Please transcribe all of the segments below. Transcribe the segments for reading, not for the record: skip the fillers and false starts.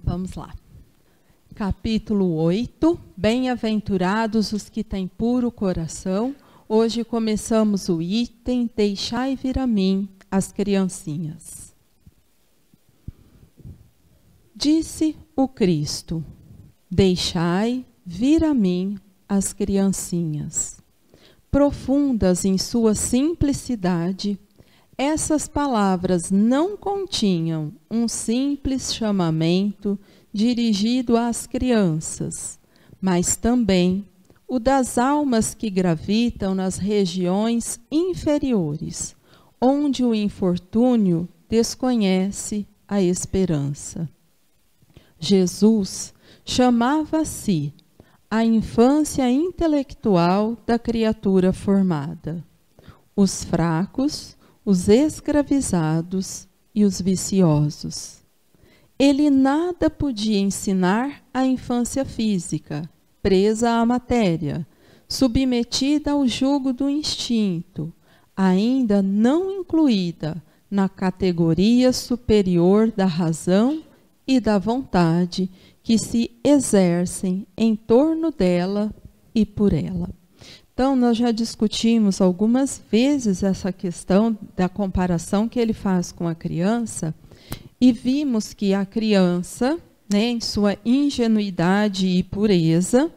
Vamos lá. Capítulo 8, Bem-aventurados os que têm puro coração. Hoje começamos o item Deixai vir a mim as criancinhas. Disse o Cristo: Deixai vir a mim as criancinhas. Profundas em sua simplicidade, essas palavras não continham um simples chamamento dirigido às crianças, mas também o das almas que gravitam nas regiões inferiores, onde o infortúnio desconhece a esperança. Jesus chamava a si a infância intelectual da criatura formada, os fracos, os escravizados e os viciosos. Ele nada podia ensinar à infância física, presa à matéria, submetida ao jugo do instinto, ainda não incluída na categoria superior da razão e da vontade que se exercem em torno dela e por ela. Então, nós já discutimos algumas vezes essa questão da comparação que ele faz com a criança e vimos que a criança, em sua ingenuidade e pureza,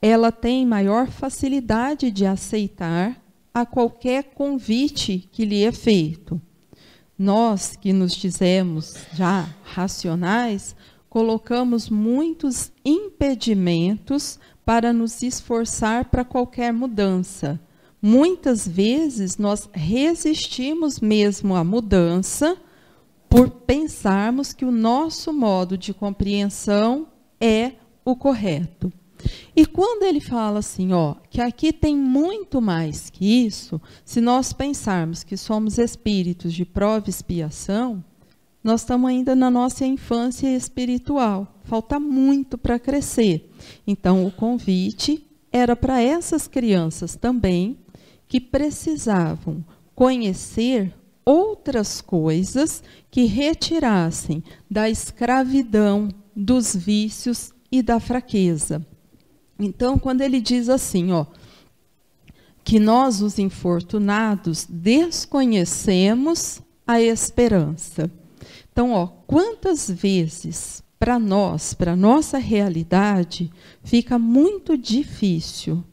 ela tem maior facilidade de aceitar a qualquer convite que lhe é feito. Nós, que nos dizemos já racionais, colocamos muitos impedimentos para nos esforçar para qualquer mudança. Muitas vezes nós resistimos mesmo à mudança por pensarmos que o nosso modo de compreensão é o correto. E quando ele fala assim, que aqui tem muito mais que isso, se nós pensarmos que somos espíritos de prova e expiação, nós estamos ainda na nossa infância espiritual. Falta muito para crescer. Então, o convite era para essas crianças também, que precisavam conhecer outras coisas que retirassem da escravidão, dos vícios e da fraqueza. Então, quando ele diz assim, que nós, os infortunados, desconhecemos a esperança. Então, quantas vezes para nós, para a nossa realidade, fica muito difícil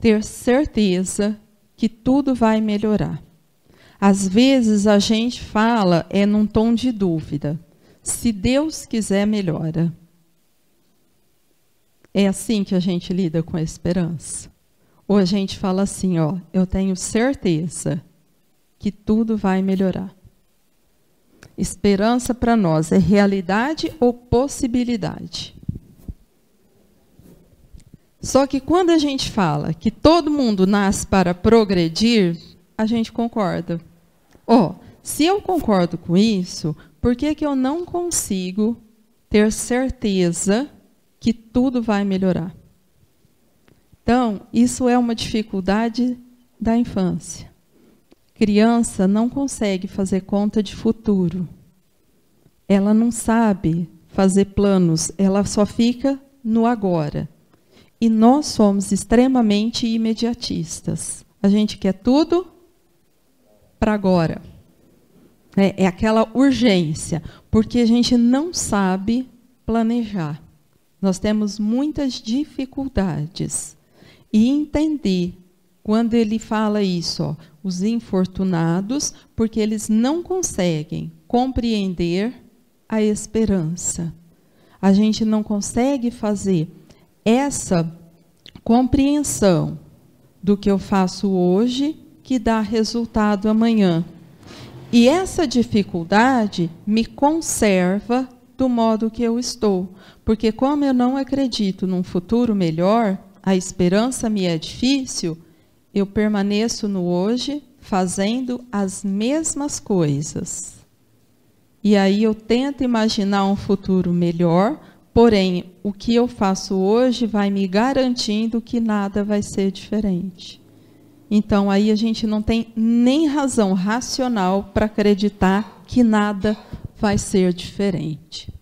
ter certeza que tudo vai melhorar. Às vezes a gente fala num tom de dúvida. Se Deus quiser, melhora. É assim que a gente lida com a esperança? Ou a gente fala assim, eu tenho certeza que tudo vai melhorar. Esperança para nós é realidade ou possibilidade? Só que quando a gente fala que todo mundo nasce para progredir, a gente concorda. Se eu concordo com isso, por que eu não consigo ter certeza que tudo vai melhorar? Então, isso é uma dificuldade da infância. Criança não consegue fazer conta de futuro. Ela não sabe fazer planos, ela só fica no agora. E nós somos extremamente imediatistas. A gente quer tudo para agora. É aquela urgência, porque a gente não sabe planejar. Nós temos muitas dificuldades. E entender, quando ele fala isso, os infortunados, porque eles não conseguem compreender a esperança. A gente não consegue fazer essa compreensão do que eu faço hoje, que dá resultado amanhã. E essa dificuldade me conserva do modo que eu estou. Porque como eu não acredito num futuro melhor, a esperança me é difícil, eu permaneço no hoje fazendo as mesmas coisas. E aí eu tento imaginar um futuro melhor, porém, o que eu faço hoje vai me garantindo que nada vai ser diferente. Então, aí a gente não tem nem razão racional para acreditar que nada vai ser diferente.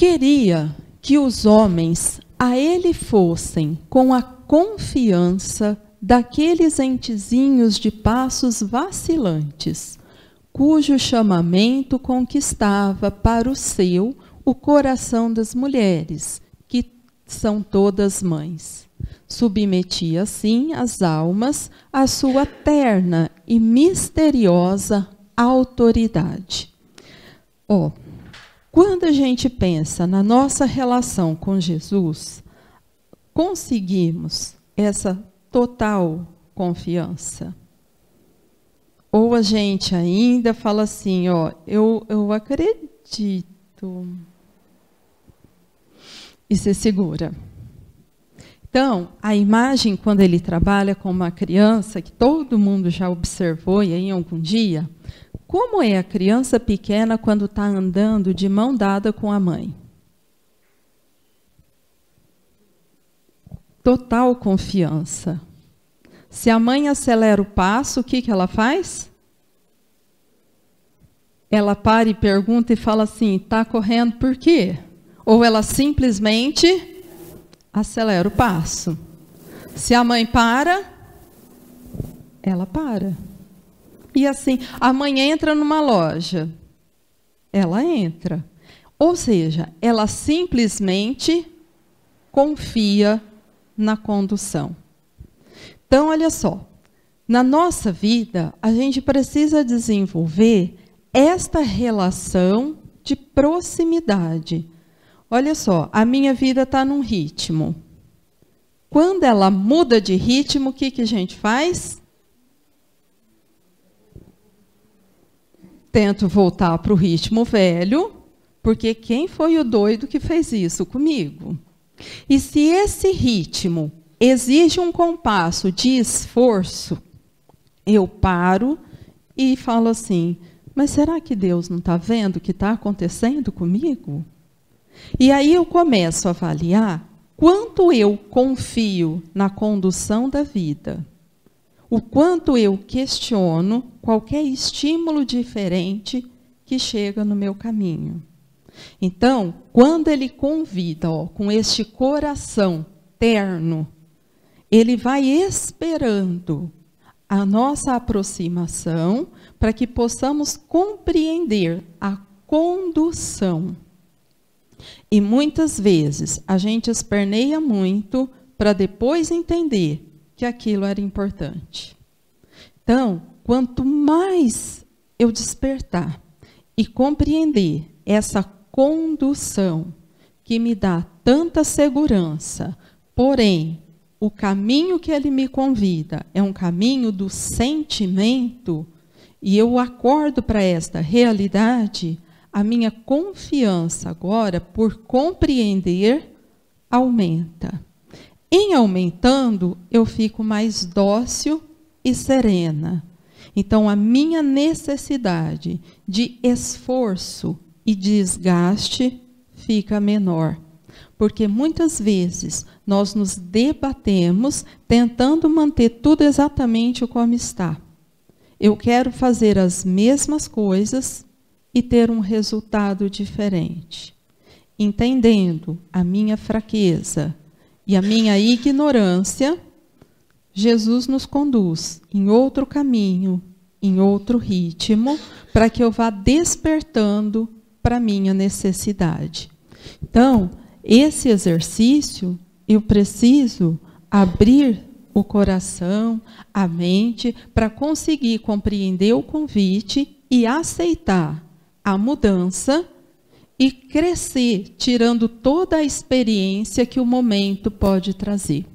queria que os homens a ele fossem com a confiança daqueles entezinhos de passos vacilantes, cujo chamamento conquistava para o seu o coração das mulheres, que são todas mães. Submetia, assim, as almas à sua terna e misteriosa autoridade. Quando a gente pensa na nossa relação com Jesus, conseguimos essa total confiança? Ou a gente ainda fala assim, eu acredito, e se segura? Então, a imagem, quando ele trabalha com uma criança, que todo mundo já observou e em algum dia, como é a criança pequena quando está andando de mão dada com a mãe? Total confiança. Se a mãe acelera o passo, o que ela faz? Ela para e pergunta e fala assim, está correndo por quê? Ou ela simplesmente acelera o passo. Se a mãe para, ela para. E assim, a mãe entra numa loja, ela entra. Ou seja, ela simplesmente confia na condução. Então, olha só, na nossa vida, a gente precisa desenvolver esta relação de proximidade. Olha só, a minha vida está num ritmo. Quando ela muda de ritmo, o que a gente faz? Tento voltar para o ritmo velho, porque quem foi o doido que fez isso comigo? E se esse ritmo exige um compasso de esforço, eu paro e falo assim, mas será que Deus não está vendo o que está acontecendo comigo? E aí eu começo a avaliar quanto eu confio na condução da vida, o quanto eu questiono qualquer estímulo diferente que chega no meu caminho. Então, quando ele convida, com este coração terno, ele vai esperando a nossa aproximação para que possamos compreender a condução. E muitas vezes a gente esperneia muito para depois entender que aquilo era importante. Então, quanto mais eu despertar e compreender essa condução que me dá tanta segurança, porém, o caminho que ele me convida é um caminho do sentimento, e eu acordo para esta realidade, a minha confiança agora, por compreender, aumenta. Em aumentando, eu fico mais dócil e serena. Então, a minha necessidade de esforço e desgaste fica menor. Porque muitas vezes nós nos debatemos tentando manter tudo exatamente como está. Eu quero fazer as mesmas coisas e ter um resultado diferente. Entendendo a minha fraqueza e a minha ignorância, Jesus nos conduz em outro caminho, em outro ritmo, para que eu vá despertando para a minha necessidade. Então, esse exercício, eu preciso abrir o coração, a mente, para conseguir compreender o convite e aceitar a mudança e crescer, tirando toda a experiência que o momento pode trazer.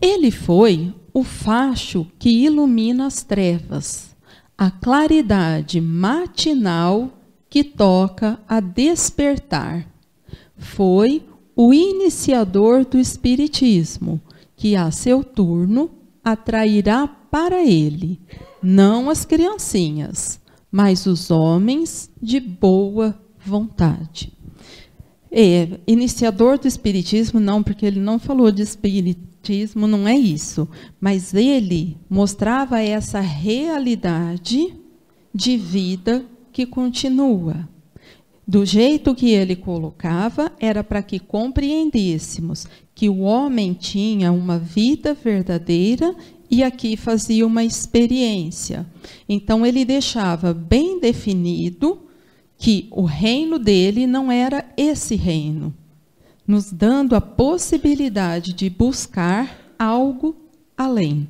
Ele foi o facho que ilumina as trevas, a claridade matinal que toca a despertar. Foi o iniciador do Espiritismo, que a seu turno atrairá para ele, não as criancinhas, mas os homens de boa vontade. Iniciador do Espiritismo, não, porque ele não falou de Espiritismo, não é isso. Mas ele mostrava essa realidade de vida que continua. Do jeito que ele colocava, era para que compreendêssemos que o homem tinha uma vida verdadeira e aqui fazia uma experiência. Então, ele deixava bem definido que o reino dele não era esse reino, nos dando a possibilidade de buscar algo além.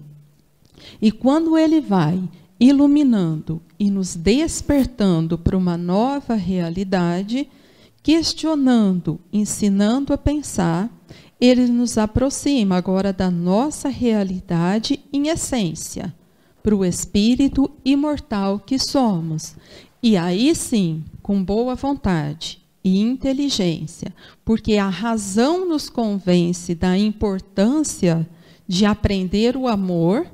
E quando ele vai iluminando e nos despertando para uma nova realidade, questionando, ensinando a pensar, ele nos aproxima agora da nossa realidade em essência, para o espírito imortal que somos. E aí sim, com boa vontade e inteligência, porque a razão nos convence da importância de aprender o amor,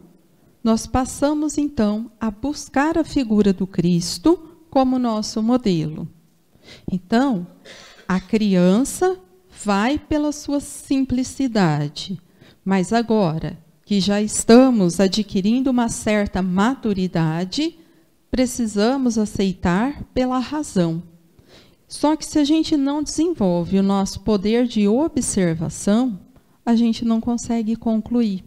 nós passamos então a buscar a figura do Cristo como nosso modelo. Então, a criança vai pela sua simplicidade, mas agora que já estamos adquirindo uma certa maturidade, precisamos aceitar pela razão. Só que se a gente não desenvolve o nosso poder de observação, a gente não consegue concluir.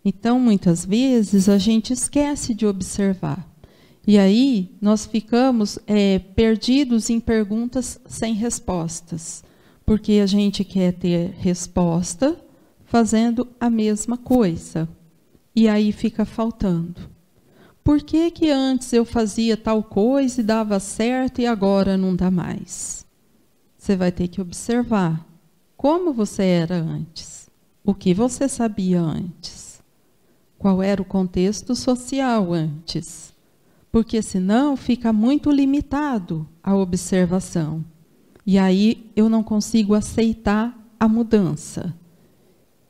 Então, muitas vezes, a gente esquece de observar. E aí, nós ficamos perdidos em perguntas sem respostas. Porque a gente quer ter resposta fazendo a mesma coisa. E aí fica faltando. Por que que antes eu fazia tal coisa e dava certo e agora não dá mais? Você vai ter que observar como você era antes. O que você sabia antes. Qual era o contexto social antes? Porque senão fica muito limitado a observação. E aí eu não consigo aceitar a mudança.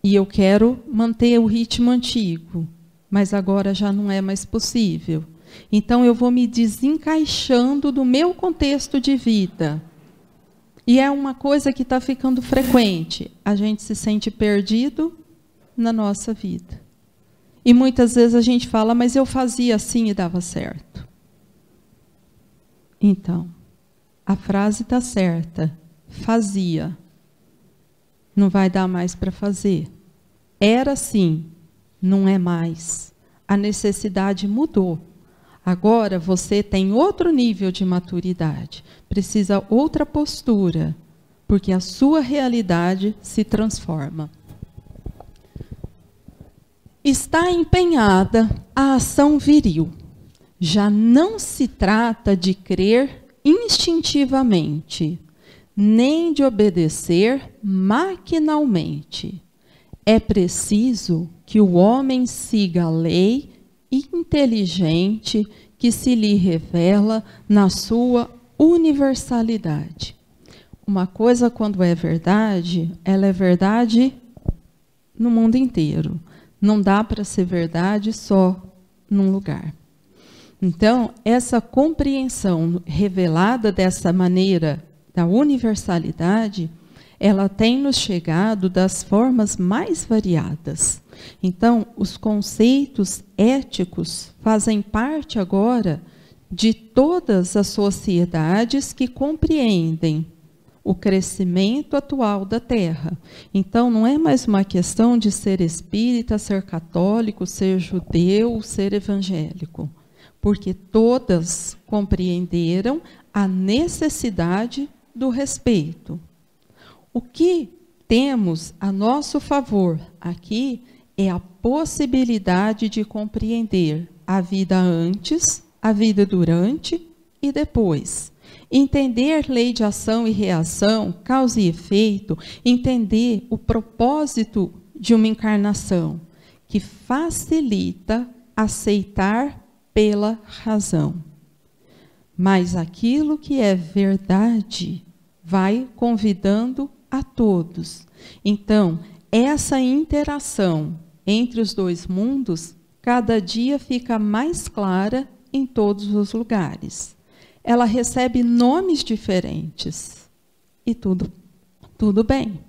E eu quero manter o ritmo antigo, mas agora já não é mais possível. Então eu vou me desencaixando do meu contexto de vida. E é uma coisa que está ficando frequente. A gente se sente perdido na nossa vida. E muitas vezes a gente fala, mas eu fazia assim e dava certo. Então, a frase está certa. Fazia. Não vai dar mais para fazer. Era assim, não é mais. A necessidade mudou. Agora você tem outro nível de maturidade. Precisa outra postura, porque a sua realidade se transforma. Está empenhada a ação viril. Já não se trata de crer instintivamente, nem de obedecer maquinalmente. É preciso que o homem siga a lei inteligente que se lhe revela na sua universalidade. Uma coisa, quando é verdade, ela é verdade no mundo inteiro. Não dá para ser verdade só num lugar. Então, essa compreensão revelada dessa maneira da universalidade, ela tem nos chegado das formas mais variadas. Então, os conceitos éticos fazem parte agora de todas as sociedades que compreendem o crescimento atual da Terra. Então, não é mais uma questão de ser espírita, ser católico, ser judeu, ser evangélico, porque todas compreenderam a necessidade do respeito. O que temos a nosso favor aqui é a possibilidade de compreender a vida antes, a vida durante e depois. Entender lei de ação e reação, causa e efeito, entender o propósito de uma encarnação, que facilita aceitar pela razão. Mas aquilo que é verdade vai convidando a todos. Então, essa interação entre os dois mundos, cada dia fica mais clara em todos os lugares. Ela recebe nomes diferentes. E tudo bem,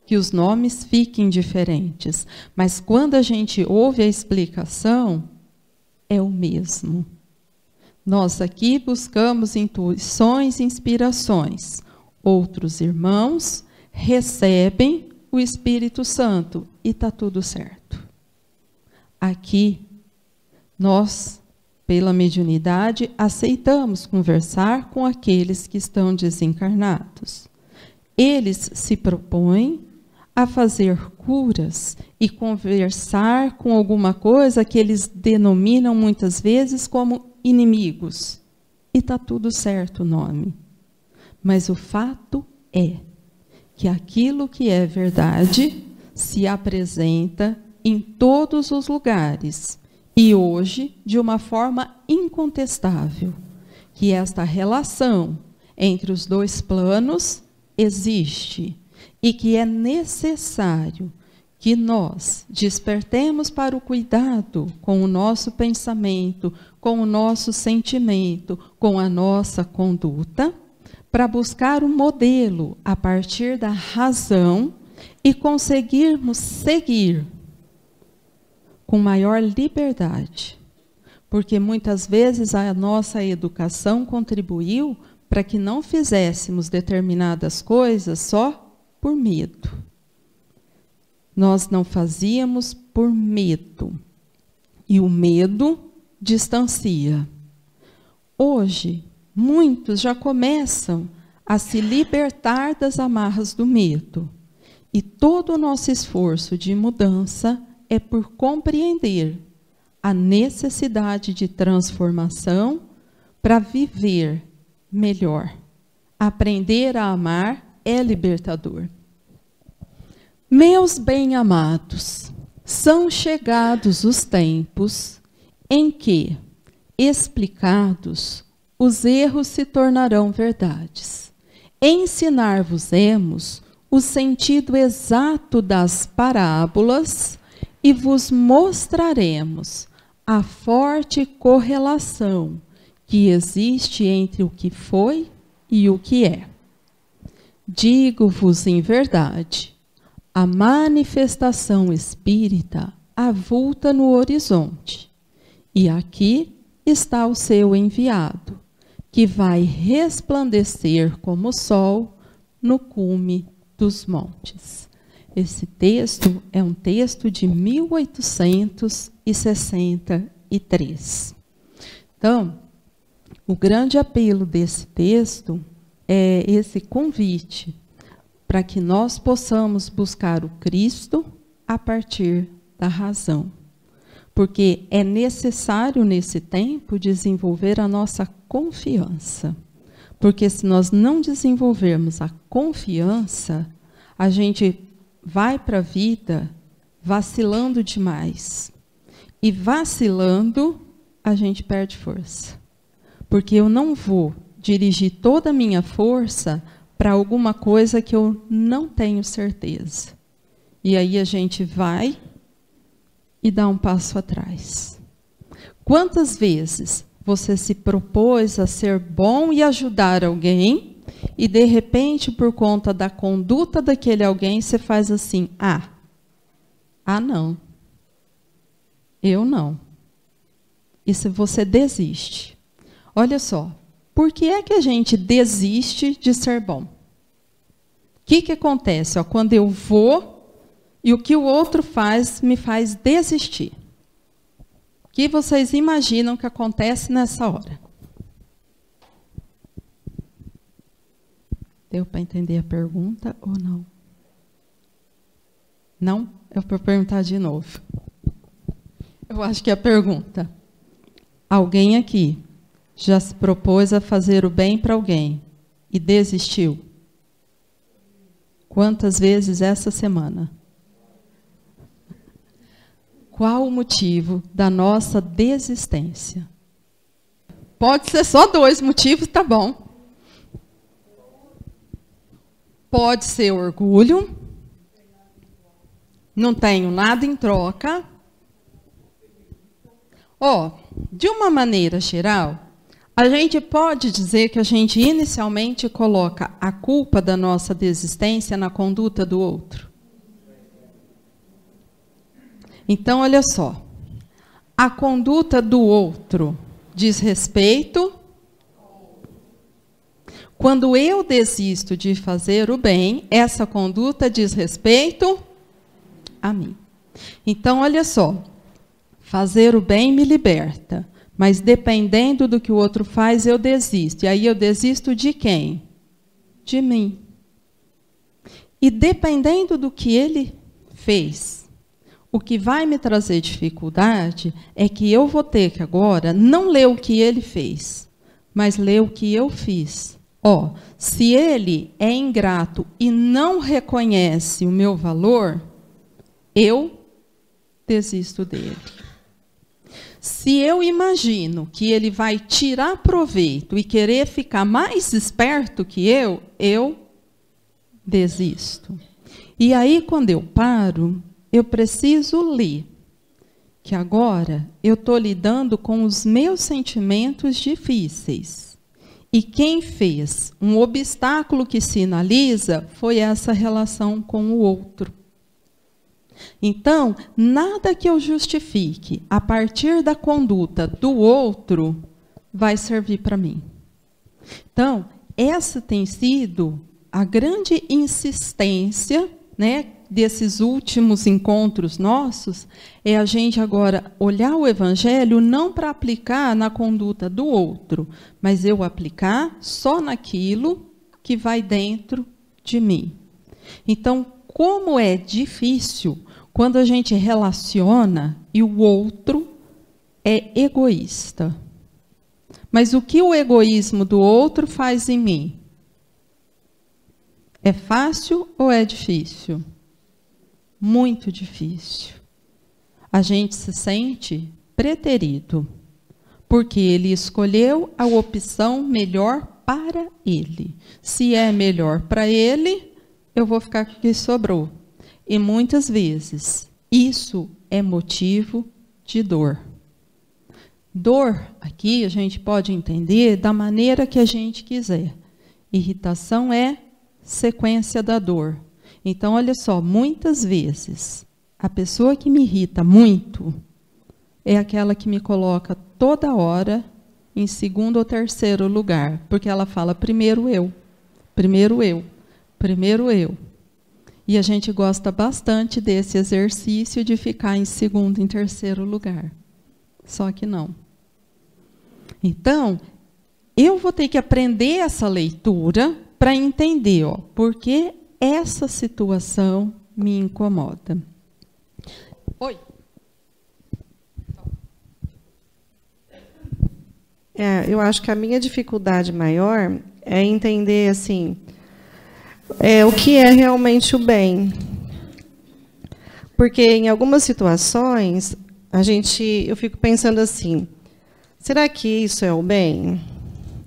que os nomes fiquem diferentes. Mas quando a gente ouve a explicação, é o mesmo. Nós aqui buscamos intuições e inspirações. Outros irmãos recebem o Espírito Santo e está tudo certo. Aqui, nós, pela mediunidade, aceitamos conversar com aqueles que estão desencarnados. Eles se propõem a fazer curas e conversar com alguma coisa que eles denominam muitas vezes como inimigos. E está tudo certo o nome. Mas o fato é que aquilo que é verdade se apresenta em todos os lugares e hoje de uma forma incontestável, que esta relação entre os dois planos existe e que é necessário que nós despertemos para o cuidado com o nosso pensamento, com o nosso sentimento, com a nossa conduta, para buscar um modelo a partir da razão e conseguirmos seguir com maior liberdade. Porque muitas vezes a nossa educação contribuiu para que não fizéssemos determinadas coisas só por medo. Nós não fazíamos por medo. E o medo distancia. Hoje, muitos já começam a se libertar das amarras do medo. E todo o nosso esforço de mudança é por compreender a necessidade de transformação para viver melhor. Aprender a amar é libertador. Meus bem-amados, são chegados os tempos em que, explicados, os erros se tornarão verdades. Ensinar-vos-emos o sentido exato das parábolas e vos mostraremos a forte correlação que existe entre o que foi e o que é. Digo-vos em verdade, a manifestação espírita avulta no horizonte, e aqui está o seu enviado, que vai resplandecer como o sol no cume dos montes. Esse texto é um texto de 1863. Então, o grande apelo desse texto é esse convite para que nós possamos buscar o Cristo a partir da razão. Porque é necessário, nesse tempo, desenvolver a nossa confiança. Porque se nós não desenvolvermos a confiança, a gente vai para a vida vacilando demais. E vacilando, a gente perde força. Porque eu não vou dirigir toda a minha força para alguma coisa que eu não tenho certeza. E aí a gente vai e dá um passo atrás. Quantas vezes você se propôs a ser bom e ajudar alguém, e de repente, por conta da conduta daquele alguém, você faz assim, não, eu não. E se você desiste. Olha só, por que é que a gente desiste de ser bom? O que acontece? Quando eu vou e o que o outro faz me faz desistir. O que vocês imaginam que acontece nessa hora? Deu para entender a pergunta ou não? Não? Eu vou perguntar de novo. Eu acho que é a pergunta. Alguém aqui já se propôs a fazer o bem para alguém e desistiu? Quantas vezes essa semana? Qual o motivo da nossa desistência? Pode ser só 2 motivos, tá bom. Pode ser orgulho, não tenho nada em troca. De uma maneira geral, a gente pode dizer que a gente inicialmente coloca a culpa da nossa desistência na conduta do outro. Então, olha só, a conduta do outro, diz respeito. Quando eu desisto de fazer o bem, essa conduta diz respeito a mim. Então, olha só, fazer o bem me liberta, mas dependendo do que o outro faz, eu desisto. E aí eu desisto de quem? De mim. E dependendo do que ele fez, o que vai me trazer dificuldade é que eu vou ter que agora não ler o que ele fez, mas ler o que eu fiz. Ó, se ele é ingrato e não reconhece o meu valor, eu desisto dele. Se eu imagino que ele vai tirar proveito e querer ficar mais esperto que eu desisto. E aí, quando eu paro, eu preciso ler que agora eu estou lidando com os meus sentimentos difíceis. E quem fez um obstáculo que sinaliza foi essa relação com o outro. Então, nada que eu justifique a partir da conduta do outro vai servir para mim. Então, essa tem sido a grande insistência, né, desses últimos encontros nossos, é a gente agora olhar o Evangelho não para aplicar na conduta do outro, mas eu aplicar só naquilo que vai dentro de mim. Então, como é difícil quando a gente relaciona e o outro é egoísta. Mas o que o egoísmo do outro faz em mim? É fácil ou é difícil? Muito difícil. A gente se sente preterido, porque ele escolheu a opção melhor para ele. Se é melhor para ele, eu vou ficar com o que sobrou. E muitas vezes, isso é motivo de dor. Dor, aqui, a gente pode entender da maneira que a gente quiser. Irritação é sequência da dor. Então, olha só, muitas vezes, a pessoa que me irrita muito é aquela que me coloca toda hora em segundo ou terceiro lugar, porque ela fala primeiro eu, primeiro eu, primeiro eu. E a gente gosta bastante desse exercício de ficar em segundo, em terceiro lugar. Só que não. Então, eu vou ter que aprender essa leitura para entender, ó, por que essa situação me incomoda. Oi. Eu acho que a minha dificuldade maior é entender assim, o que é realmente o bem. Porque em algumas situações eu fico pensando assim, será que isso é o bem?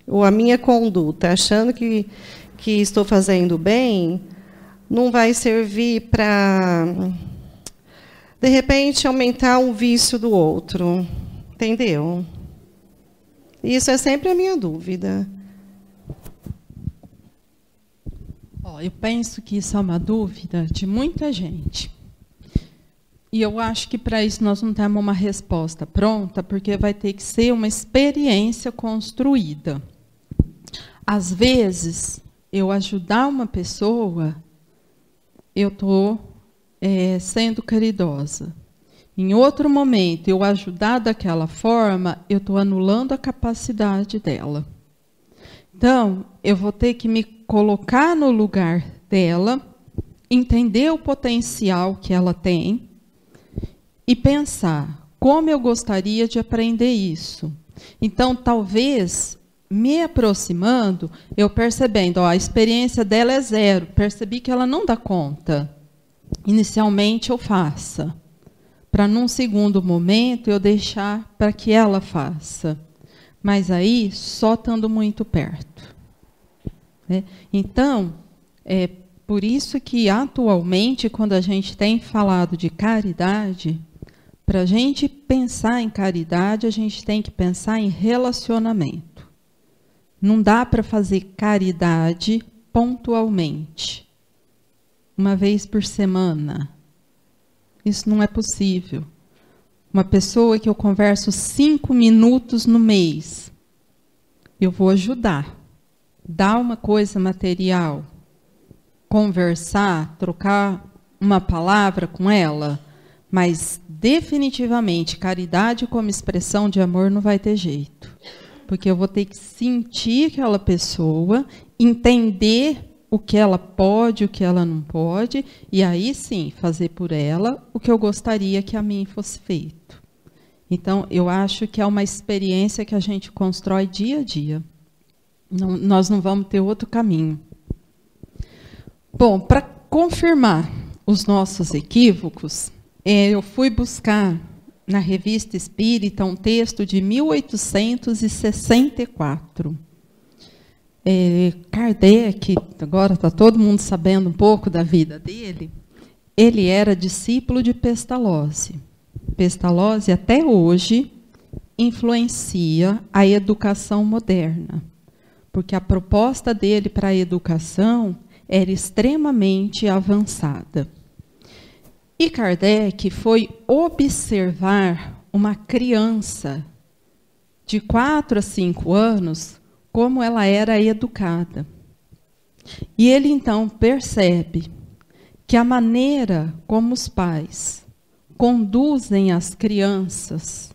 Ou a minha conduta, achando que estou fazendo bem, não vai servir para, de repente, aumentar um vício do outro. Entendeu? Isso é sempre a minha dúvida. Eu penso que isso é uma dúvida de muita gente. E eu acho que para isso nós não temos uma resposta pronta, porque vai ter que ser uma experiência construída. Às vezes, eu ajudar uma pessoa, eu estou sendo caridosa. Em outro momento, eu ajudar daquela forma, eu estou anulando a capacidade dela. Então, eu vou ter que me colocar no lugar dela, entender o potencial que ela tem e pensar como eu gostaria de aprender isso. Então, talvez, me aproximando, eu percebendo, a experiência dela é 0, percebi que ela não dá conta. Inicialmente, eu faça. Para, num segundo momento, eu deixar para que ela faça. Mas aí, só estando muito perto. Né? Então, é por isso que, atualmente, quando a gente tem falado de caridade, para a gente pensar em caridade, a gente tem que pensar em relacionamento. Não dá para fazer caridade pontualmente, uma vez por semana. Isso não é possível. uma pessoa que eu converso 5 minutos no mês, eu vou ajudar, dar uma coisa material, conversar, trocar uma palavra com ela, mas definitivamente caridade como expressão de amor não vai ter jeito, porque eu vou ter que sentir aquela pessoa, entender o que ela pode, o que ela não pode, e aí sim fazer por ela o que eu gostaria que a mim fosse feito. Então, eu acho que é uma experiência que a gente constrói dia a dia. Nós não vamos ter outro caminho. Bom, para confirmar os nossos equívocos, eu fui buscar na Revista Espírita um texto de 1864. Kardec, agora está todo mundo sabendo um pouco da vida dele, ele era discípulo de Pestalozzi. Pestalozzi, até hoje, influencia a educação moderna, porque a proposta dele para a educação era extremamente avançada. E Kardec foi observar uma criança de 4 a 5 anos, como ela era educada. E ele, então, percebe que a maneira como os pais conduzem as crianças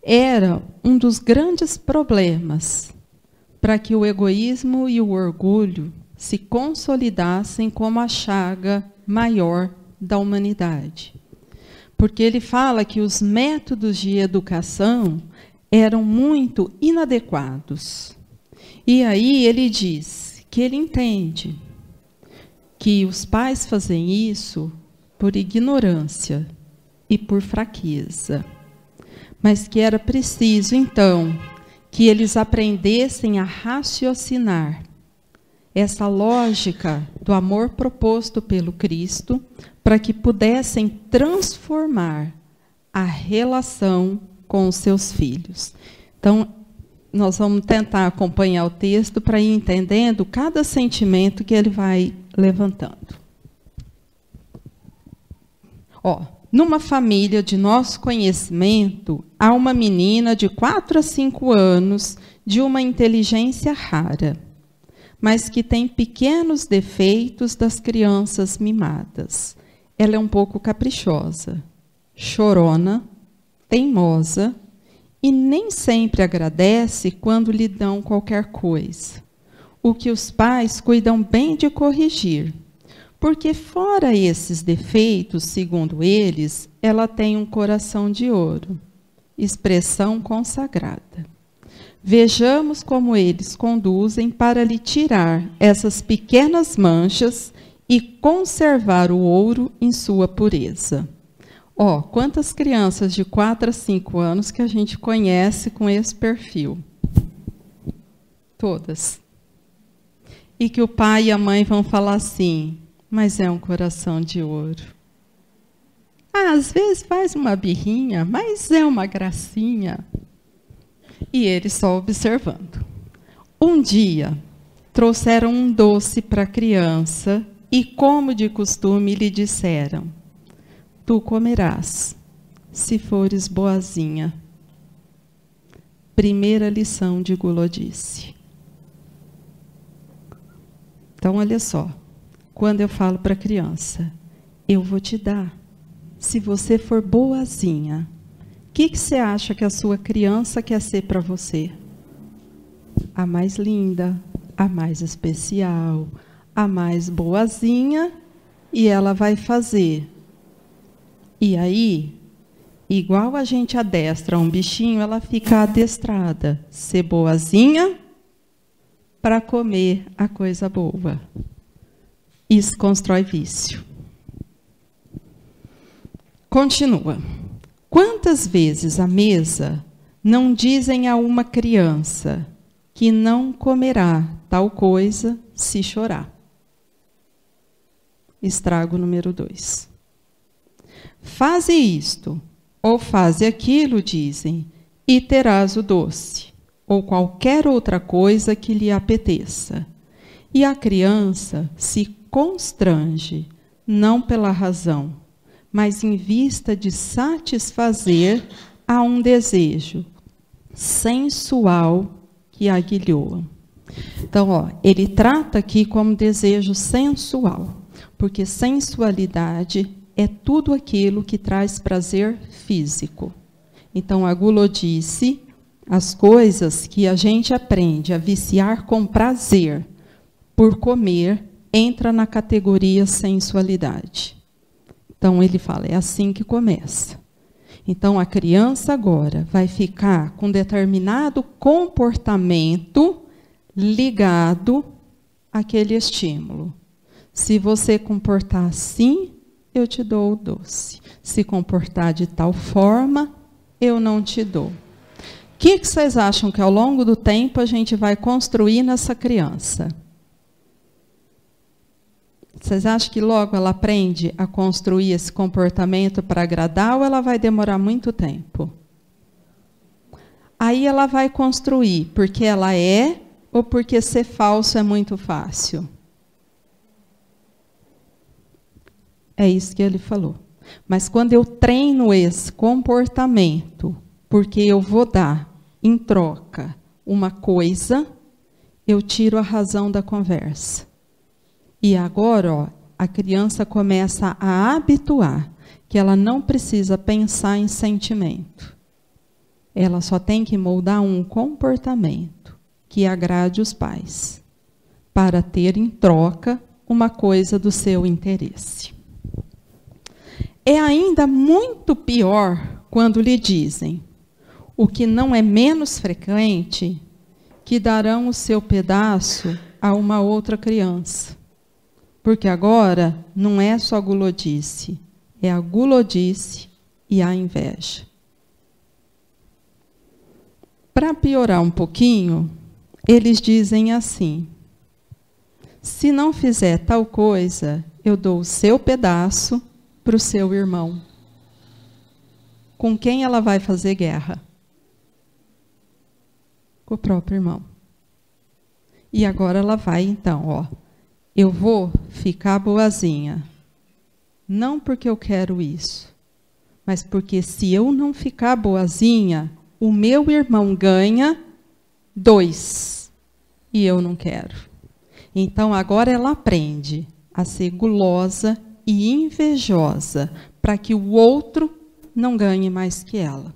era um dos grandes problemas para que o egoísmo e o orgulho se consolidassem como a chaga maior da humanidade. Porque ele fala que os métodos de educação eram muito inadequados. E aí ele diz que ele entende que os pais fazem isso por ignorância e por fraqueza, mas que era preciso, então, que eles aprendessem a raciocinar essa lógica do amor proposto pelo Cristo, para que pudessem transformar a relação com os seus filhos. Então, nós vamos tentar acompanhar o texto para ir entendendo cada sentimento que ele vai levantando. Numa família de nosso conhecimento, há uma menina de 4 a 5 anos, de uma inteligência rara, mas que tem pequenos defeitos das crianças mimadas. Ela é um pouco caprichosa, chorona, teimosa, e nem sempre agradece quando lhe dão qualquer coisa, o que os pais cuidam bem de corrigir, porque fora esses defeitos, segundo eles, ela tem um coração de ouro, expressão consagrada. Vejamos como eles conduzem para lhe tirar essas pequenas manchas e conservar o ouro em sua pureza. Quantas crianças de 4 a 5 anos que a gente conhece com esse perfil? Todas. E que o pai e a mãe vão falar assim, mas é um coração de ouro. Às vezes faz uma birrinha, mas é uma gracinha. E ele só observando. Um dia, trouxeram um doce para a criança e, como de costume, lhe disseram: tu comerás, se fores boazinha. Primeira lição de gulodice. Então, olha só. Quando eu falo para a criança, eu vou te dar, se você for boazinha. O que você acha que a sua criança quer ser para você? A mais linda, a mais especial, a mais boazinha, e ela vai fazer. E aí, igual a gente adestra um bichinho, ela fica adestrada, ser boazinha para comer a coisa boa. Isso constrói vício. Continua. Quantas vezes à mesa não dizem a uma criança que não comerá tal coisa se chorar? Estrago número 2. Faze isto, ou faze aquilo, dizem, e terás o doce, ou qualquer outra coisa que lhe apeteça. E a criança se constrange, não pela razão, mas em vista de satisfazer a um desejo sensual que aguilhou. Então, ele trata aqui como desejo sensual, porque sensualidade é tudo aquilo que traz prazer físico. Então, a gulodice, as coisas que a gente aprende a viciar com prazer por comer, entra na categoria sensualidade. Então, ele fala, é assim que começa. Então, a criança agora vai ficar com determinado comportamento ligado àquele estímulo. Se você comportar assim, eu te dou o doce. Se comportar de tal forma, eu não te dou. O que vocês acham que ao longo do tempo a gente vai construir nessa criança? Vocês acham que logo ela aprende a construir esse comportamento para agradar ou ela vai demorar muito tempo? Aí ela vai construir porque ela é ou porque ser falso é muito fácil? É isso que ele falou. Mas quando eu treino esse comportamento, porque eu vou dar em troca uma coisa, eu tiro a razão da conversa. E agora, a criança começa a habituar que ela não precisa pensar em sentimento. Ela só tem que moldar um comportamento que agrade os pais, para ter em troca uma coisa do seu interesse. É ainda muito pior quando lhe dizem, o que não é menos frequente, que darão o seu pedaço a uma outra criança. Porque agora não é só gulodice, é a gulodice e a inveja. Para piorar um pouquinho, eles dizem assim, se não fizer tal coisa, eu dou o seu pedaço para o seu irmão. Com quem ela vai fazer guerra? Com o próprio irmão. E agora ela vai, então, eu vou ficar boazinha. Não porque eu quero isso, mas porque se eu não ficar boazinha, o meu irmão ganha 2 e eu não quero. Então agora ela aprende a ser gulosa e invejosa para que o outro não ganhe mais que ela.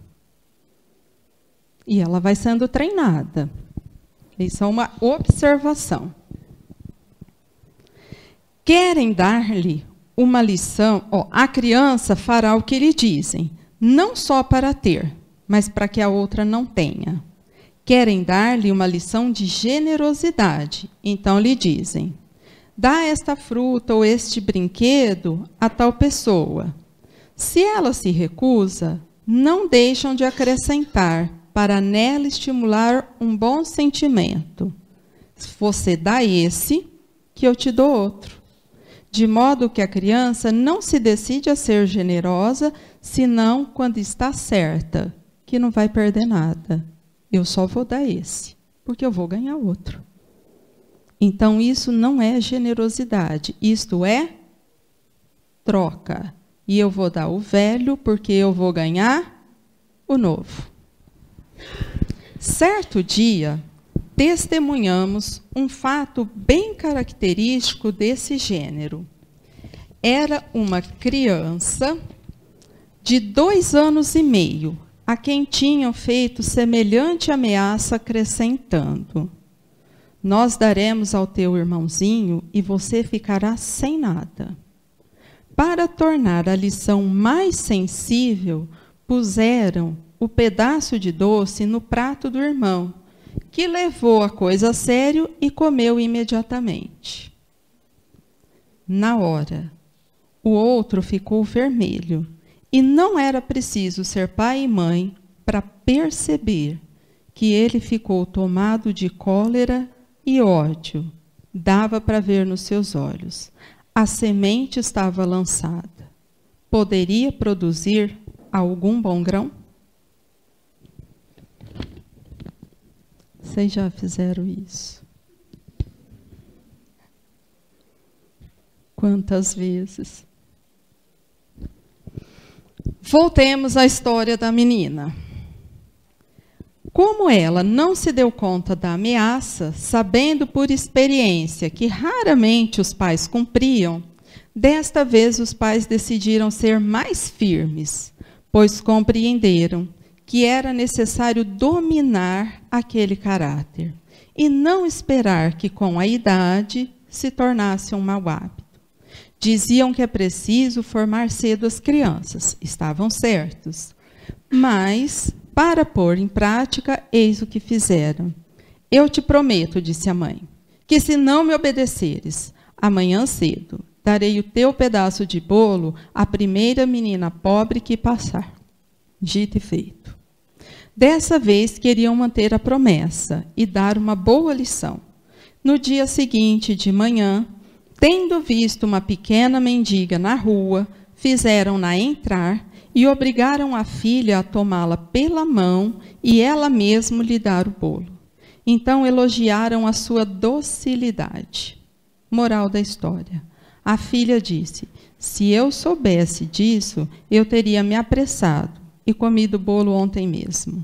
E ela vai sendo treinada. Isso é uma observação. Querem dar-lhe uma lição, a criança fará o que lhe dizem, não só para ter, mas para que a outra não tenha. Querem dar-lhe uma lição de generosidade, então lhe dizem, dá esta fruta ou este brinquedo a tal pessoa. Se ela se recusa, não deixam de acrescentar, para nela estimular um bom sentimento. Você dá esse, que eu te dou outro. De modo que a criança não se decide a ser generosa, senão quando está certa, que não vai perder nada. Eu só vou dar esse, porque eu vou ganhar outro. Então, isso não é generosidade, isto é troca. E eu vou dar o velho, porque eu vou ganhar o novo. Certo dia, testemunhamos um fato bem característico desse gênero. Era uma criança de 2 anos e meio, a quem tinham feito semelhante ameaça, acrescentando, nós daremos ao teu irmãozinho e você ficará sem nada. Para tornar a lição mais sensível, puseram o pedaço de doce no prato do irmão, que levou a coisa a sério e comeu imediatamente. Na hora, o outro ficou vermelho, e não era preciso ser pai e mãe para perceber que ele ficou tomado de cólera e ódio. Dava para ver nos seus olhos. A semente estava lançada. Poderia produzir algum bom grão? Vocês já fizeram isso? Quantas vezes? Voltemos à história da menina. Como ela não se deu conta da ameaça, sabendo por experiência que raramente os pais cumpriam, desta vez os pais decidiram ser mais firmes, pois compreenderam que era necessário dominar aquele caráter e não esperar que com a idade se tornasse um mau hábito. Diziam que é preciso formar cedo as crianças. Estavam certos. Mas, para pôr em prática, eis o que fizeram. Eu te prometo, disse a mãe, que se não me obedeceres, amanhã cedo, darei o teu pedaço de bolo à primeira menina pobre que passar. Dito e feito. Dessa vez queriam manter a promessa e dar uma boa lição. No dia seguinte, de manhã, tendo visto uma pequena mendiga na rua, fizeram-na entrar e obrigaram a filha a tomá-la pela mão e ela mesma lhe dar o bolo. Então elogiaram a sua docilidade. Moral da história. A filha disse: se eu soubesse disso, eu teria me apressado e comido o bolo ontem mesmo.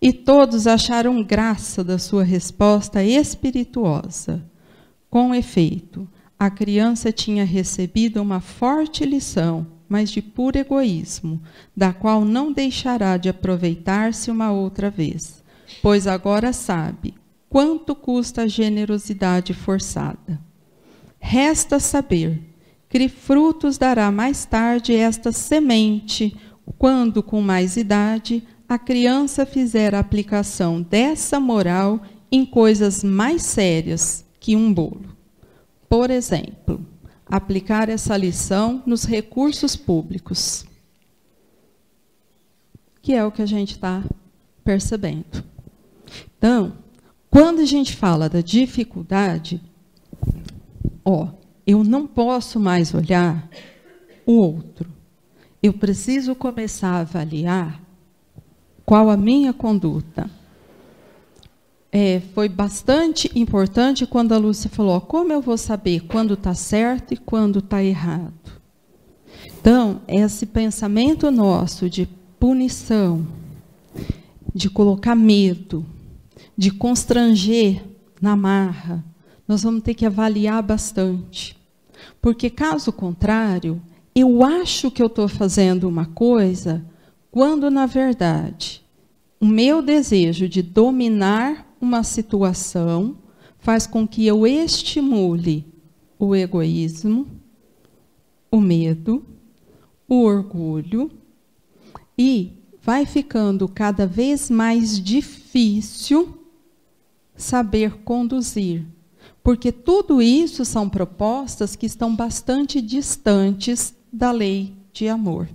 E todos acharam graça da sua resposta espirituosa. Com efeito, a criança tinha recebido uma forte lição, mas de puro egoísmo, da qual não deixará de aproveitar-se uma outra vez, pois agora sabe quanto custa a generosidade forçada. Resta saber que frutos dará mais tarde esta semente, quando, com mais idade, a criança fizer a aplicação dessa moral em coisas mais sérias que um bolo. Por exemplo, aplicar essa lição nos recursos públicos, que é o que a gente está percebendo. Então, quando a gente fala da dificuldade, eu não posso mais olhar o outro. Eu preciso começar a avaliar qual a minha conduta. Foi bastante importante quando a Lúcia falou: como eu vou saber quando está certo e quando está errado? Então, esse pensamento nosso de punição, de colocar medo, de constranger na marra, nós vamos ter que avaliar bastante. Porque, caso contrário, eu acho que eu estou fazendo uma coisa, quando, na verdade, o meu desejo de dominar uma situação faz com que eu estimule o egoísmo, o medo, o orgulho, e vai ficando cada vez mais difícil saber conduzir. Porque tudo isso são propostas que estão bastante distantes da lei de amor.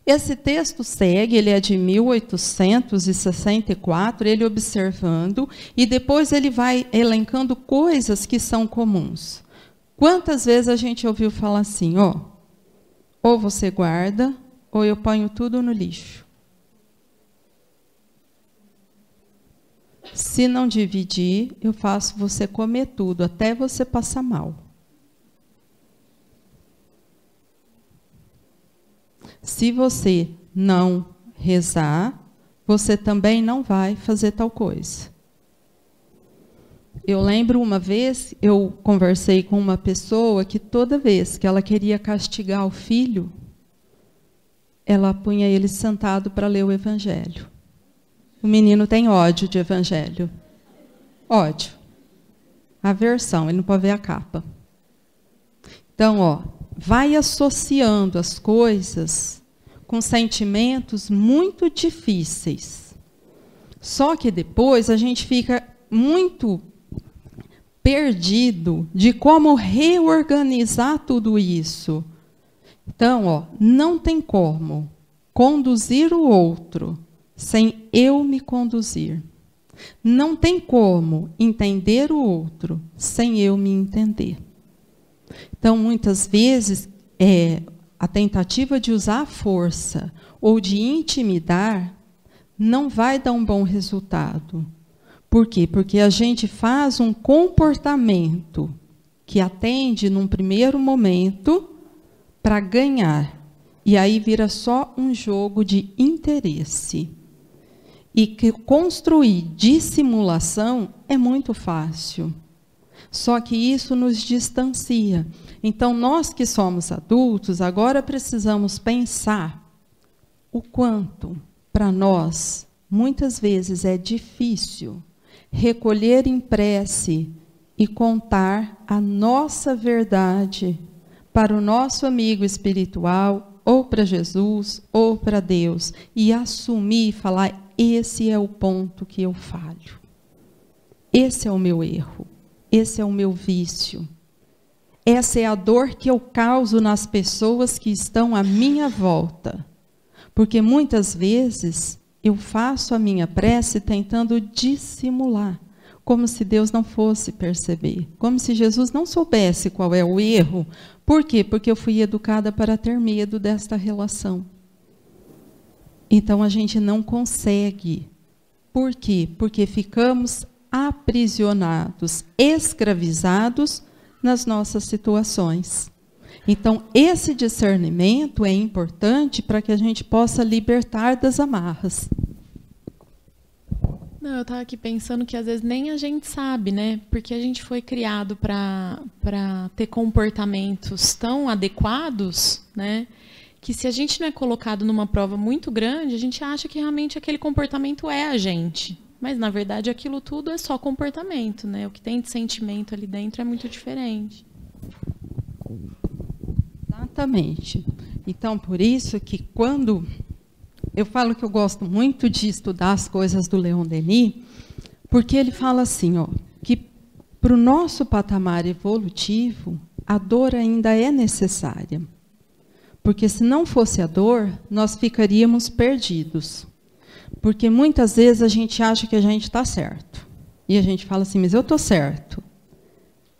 Esse texto segue, ele é de 1864, ele observando, e depois ele vai elencando coisas que são comuns. Quantas vezes a gente ouviu falar assim, ou você guarda, ou eu ponho tudo no lixo. Se não dividir, eu faço você comer tudo, até você passar mal. Se você não rezar, você também não vai fazer tal coisa. Eu lembro uma vez, eu conversei com uma pessoa que toda vez que ela queria castigar o filho, ela punha ele sentado para ler o evangelho. O menino tem ódio de evangelho. Ódio. Aversão, ele não pode ver a capa. Então, vai associando as coisas com sentimentos muito difíceis. Só que depois a gente fica muito perdido de como reorganizar tudo isso. Então, não tem como conduzir o outro sem eu me conduzir. Não tem como entender o outro sem eu me entender. Então, muitas vezes, a tentativa de usar a força ou de intimidar não vai dar um bom resultado. Por quê? Porque a gente faz um comportamento que atende, num primeiro momento, para ganhar. E aí vira só um jogo de interesse. E que construir dissimulação é muito fácil. Só que isso nos distancia. Então, nós que somos adultos, agora precisamos pensar o quanto, para nós, muitas vezes é difícil recolher em prece e contar a nossa verdade para o nosso amigo espiritual, ou para Jesus, ou para Deus, e assumir e falar: esse é o ponto que eu falho. Esse é o meu erro. Esse é o meu vício. Essa é a dor que eu causo nas pessoas que estão à minha volta. Porque muitas vezes eu faço a minha prece tentando dissimular, como se Deus não fosse perceber, como se Jesus não soubesse qual é o erro. Por quê? Porque eu fui educada para ter medo desta relação. Então a gente não consegue. Por quê? Porque ficamos aprisionados, escravizados nas nossas situações. Então, esse discernimento é importante para que a gente possa libertar das amarras. Não, eu estava aqui pensando que às vezes nem a gente sabe, né? Porque a gente foi criado para ter comportamentos tão adequados, né? Que se a gente não é colocado numa prova muito grande, a gente acha que realmente aquele comportamento é a gente. Mas, na verdade, aquilo tudo é só comportamento, né? O que tem de sentimento ali dentro é muito diferente. Exatamente. Então, por isso que quando eu falo que eu gosto muito de estudar as coisas do Leon Denis, porque ele fala assim, ó, que para o nosso patamar evolutivo, a dor ainda é necessária. Porque se não fosse a dor, nós ficaríamos perdidos. Porque muitas vezes a gente acha que a gente está certo. E a gente fala assim, mas eu estou certo.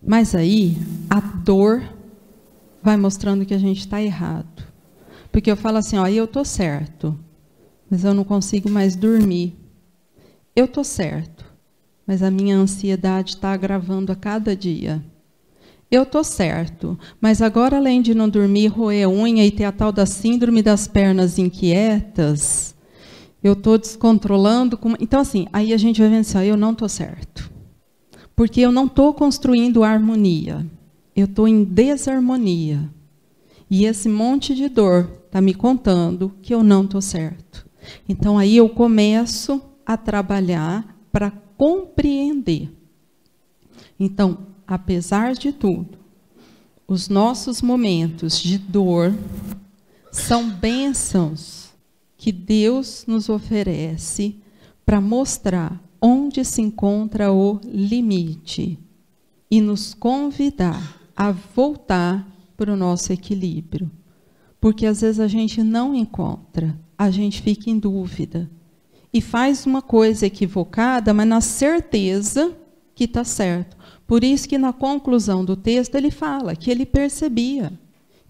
Mas aí, a dor vai mostrando que a gente está errado. Porque eu falo assim, ó, eu estou certo, mas eu não consigo mais dormir. Eu estou certo, mas a minha ansiedade está agravando a cada dia. Eu estou certo, mas agora, além de não dormir, roer unha e ter a tal da síndrome das pernas inquietas, eu estou descontrolando. Então, assim, aí a gente vai pensar, eu não estou certo. Porque eu não estou construindo harmonia. Eu estou em desarmonia. E esse monte de dor está me contando que eu não estou certo. Então, aí eu começo a trabalhar para compreender. Então, apesar de tudo, os nossos momentos de dor são bênçãos que Deus nos oferece para mostrar onde se encontra o limite e nos convidar a voltar para o nosso equilíbrio. Porque às vezes a gente não encontra, a gente fica em dúvida e faz uma coisa equivocada, mas na certeza que está certo. Por isso que na conclusão do texto ele fala que ele percebia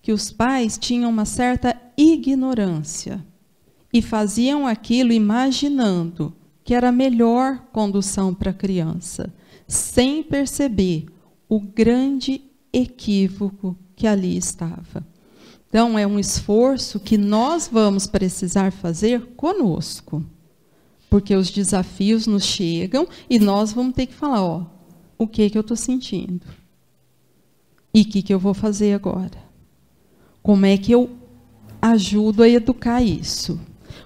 que os pais tinham uma certa ignorância e faziam aquilo imaginando que era a melhor condução para a criança, sem perceber o grande equívoco que ali estava. Então, é um esforço que nós vamos precisar fazer conosco, porque os desafios nos chegam e nós vamos ter que falar, ó, o que eu estou sentindo? E o que eu vou fazer agora? Como é que eu ajudo a educar isso?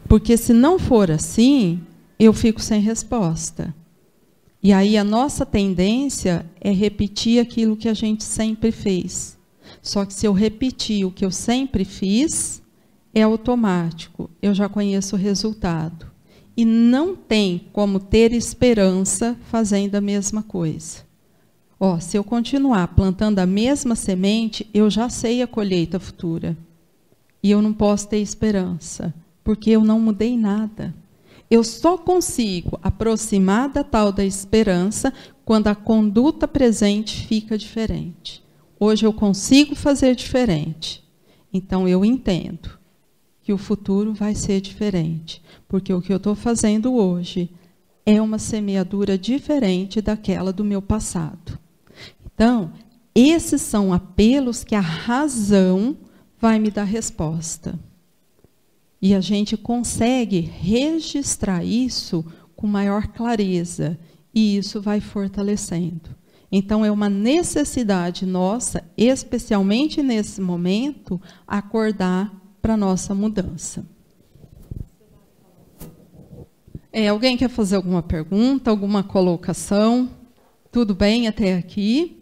Porque se não for assim, eu fico sem resposta. E aí a nossa tendência é repetir aquilo que a gente sempre fez. Só que se eu repetir o que eu sempre fiz, é automático. Eu já conheço o resultado. E não tem como ter esperança fazendo a mesma coisa. Ó, se eu continuar plantando a mesma semente, eu já sei a colheita futura. E eu não posso ter esperança, porque eu não mudei nada. Eu só consigo aproximar da tal da esperança quando a conduta presente fica diferente. Hoje eu consigo fazer diferente. Então eu entendo que o futuro vai ser diferente, porque o que eu estou fazendo hoje é uma semeadura diferente daquela do meu passado. Então, esses são apelos que a razão vai me dar resposta. E a gente consegue registrar isso com maior clareza, e isso vai fortalecendo. Então, é uma necessidade nossa, especialmente nesse momento, acordar para a nossa mudança. Alguém quer fazer alguma pergunta, alguma colocação? Tudo bem até aqui?